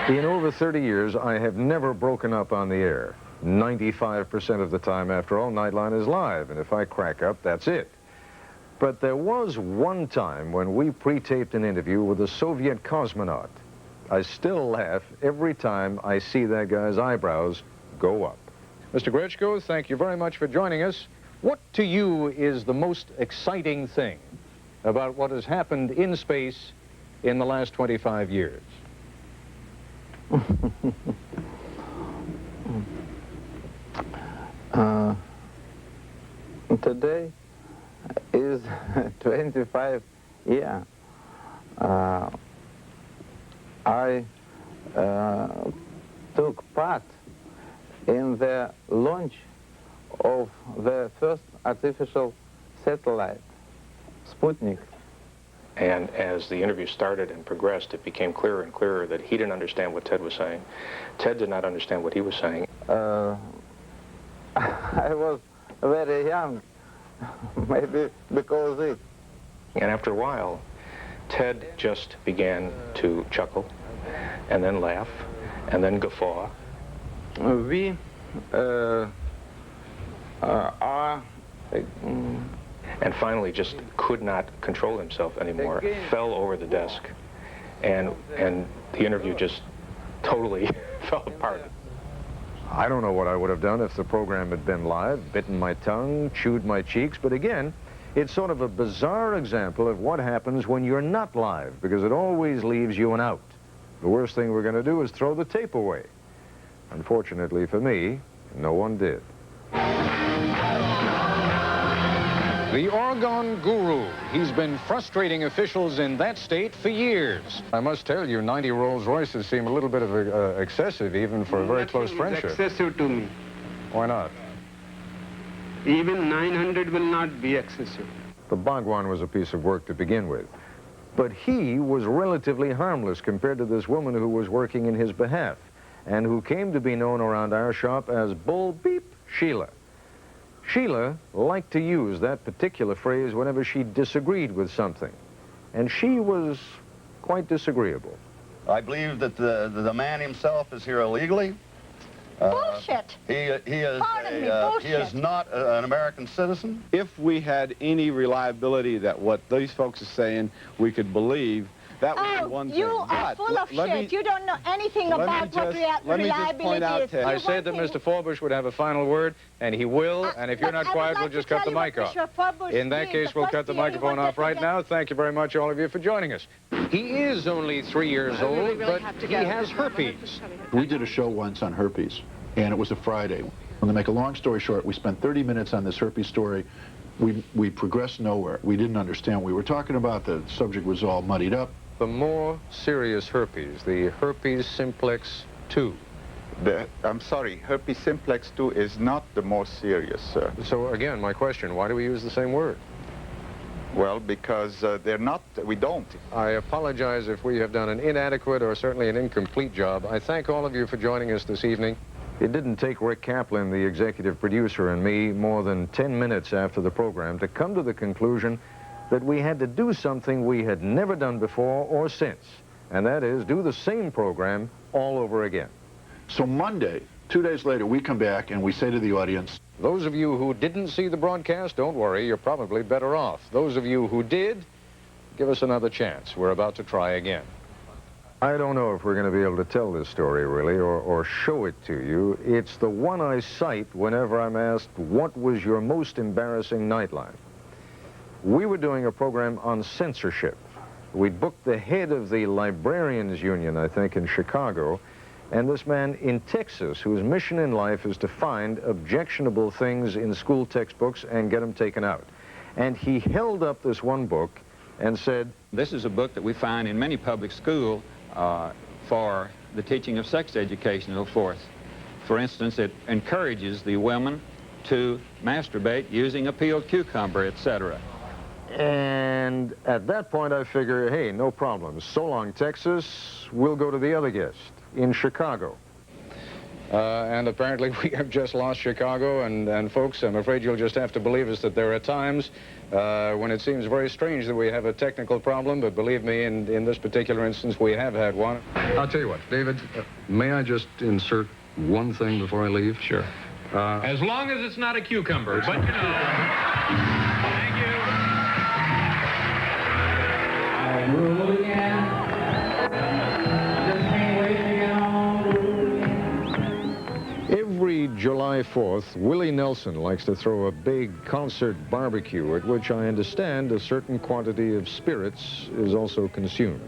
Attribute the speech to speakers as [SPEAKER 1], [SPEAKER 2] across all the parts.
[SPEAKER 1] In over 30 years, I have never broken up on the air. 95% of the time, after all, Nightline is live, and if I crack up, that's it. But there was one time when we pre-taped an interview with a Soviet cosmonaut. I still laugh every time I see that guy's eyebrows go up. Mr. Grechko, thank you very much for joining us. What to you is the most exciting thing about what has happened in space in the last 25 years?
[SPEAKER 2] Today is 25 years. I took part in the launch of the first artificial satellite, Sputnik.
[SPEAKER 3] And as the interview started and progressed, it became clearer and clearer that he didn't understand what Ted was saying. Ted did not understand what he was saying.
[SPEAKER 2] I was very young, maybe because it.
[SPEAKER 3] And after a while, Ted just began to chuckle, and then laugh, and then guffaw.
[SPEAKER 2] We are...
[SPEAKER 3] and finally just could not control himself anymore, fell over the desk, and the interview just totally fell apart.
[SPEAKER 1] I don't know what I would have done if the program had been live, bitten my tongue, chewed my cheeks, but again, it's sort of a bizarre example of what happens when you're not live, because it always leaves you an out. The worst thing we're going to do is throw the tape away. Unfortunately for me, no one did. The Oregon Guru. He's been frustrating officials in that state for years. I must tell you, 90 Rolls Royces seem a little bit of excessive, even for a very close friendship.
[SPEAKER 4] It's excessive to me.
[SPEAKER 1] Why not?
[SPEAKER 4] Even 900 will not be excessive.
[SPEAKER 1] The Bhagwan was a piece of work to begin with. But he was relatively harmless compared to this woman who was working in his behalf, and who came to be known around our shop as Bull Beep Sheila. Sheila liked to use that particular phrase whenever she disagreed with something, and she was quite disagreeable.
[SPEAKER 5] I believe that the man himself is here illegally.
[SPEAKER 6] Bullshit.
[SPEAKER 5] He is not an American citizen.
[SPEAKER 7] If we had any reliability that what these folks are saying we could believe, that would be one thing.
[SPEAKER 6] You are full of shit. You don't know anything about what reliability is.
[SPEAKER 1] I said that Mr. Forbush would have a final word, and he will, and if you're not quiet, we'll just cut the mic off. In that case, we'll cut the microphone off right now. Thank you very much, all of you, for joining us. He is only 3 years old, but he has herpes.
[SPEAKER 8] We did a show once on herpes, and it was a Friday. And to make a long story short, we spent 30 minutes on this herpes story. We progressed nowhere. We didn't understand what we were talking about. The subject was all muddied up.
[SPEAKER 1] The more serious herpes, the herpes simplex 2.
[SPEAKER 9] I'm sorry, herpes simplex 2 is not the most serious, sir.
[SPEAKER 1] So again, my question, why do we use the same word?
[SPEAKER 9] Well, because they're not, we don't.
[SPEAKER 1] I apologize if we have done an inadequate or certainly an incomplete job. I thank all of you for joining us this evening. It didn't take Rick Kaplan, the executive producer, and me more than 10 minutes after the program to come to the conclusion that we had to do something we had never done before or since, and that is do the same program all over again.
[SPEAKER 8] So Monday, 2 days later, we come back and we say to the audience,
[SPEAKER 1] those of you who didn't see the broadcast, don't worry, you're probably better off. Those of you who did, give us another chance. We're about to try again. I don't know if we're going to be able to tell this story, really, or show it to you. It's the one I cite whenever I'm asked, what was your most embarrassing Nightline? We were doing a program on censorship. We'd booked the head of the Librarians Union, I think, in Chicago, and this man in Texas, whose mission in life is to find objectionable things in school textbooks and get them taken out. And he held up this one book and said,
[SPEAKER 10] this is a book that we find in many public schools for the teaching of sex education and so forth. For instance, it encourages the women to masturbate using a peeled cucumber, etc.
[SPEAKER 1] And at that point, I figure, hey, no problem. So long, Texas. We'll go to the other guest in Chicago. And apparently we have just lost Chicago, and folks, I'm afraid you'll just have to believe us that there are times when it seems very strange that we have a technical problem, but believe me, in this particular instance, we have had one.
[SPEAKER 11] I'll tell you what, David, may I just insert one thing before I leave?
[SPEAKER 10] Sure.
[SPEAKER 11] As long as it's not a cucumber, but you know. Thank you.
[SPEAKER 12] I rule again. Just can't wait to get home.
[SPEAKER 1] Every July 4th, Willie Nelson likes to throw a big concert barbecue at which I understand a certain quantity of spirits is also consumed.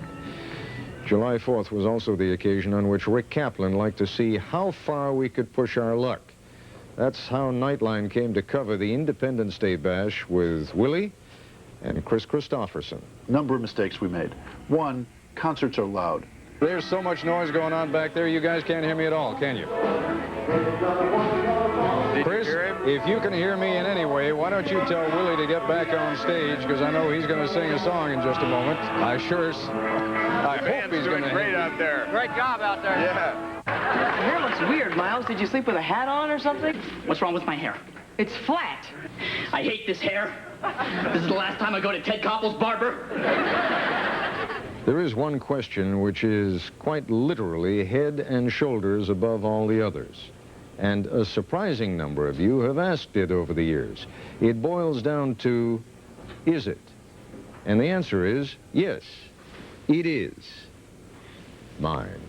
[SPEAKER 1] July 4th was also the occasion on which Rick Kaplan liked to see how far we could push our luck. That's how Nightline came to cover the Independence Day Bash with Willie and Chris Christopherson.
[SPEAKER 8] Number of mistakes we made. One, concerts are loud.
[SPEAKER 1] There's so much noise going on back there, you guys can't hear me at all, can you? Chris, if you can hear me in any way, why don't you tell Willie to get back on stage, because I know he's going to sing a song in just a moment. I hope he's going to.
[SPEAKER 5] Great out there.
[SPEAKER 13] Great job out there.
[SPEAKER 5] Yeah.
[SPEAKER 13] Your hair looks weird, Miles. Did you sleep with a hat on or something?
[SPEAKER 14] What's wrong with my hair?
[SPEAKER 13] It's flat.
[SPEAKER 14] I hate this hair. This is the last time I go to Ted Koppel's barber.
[SPEAKER 1] There is one question which is quite literally head and shoulders above all the others. And a surprising number of you have asked it over the years. It boils down to, is it? And the answer is, yes, it is mine.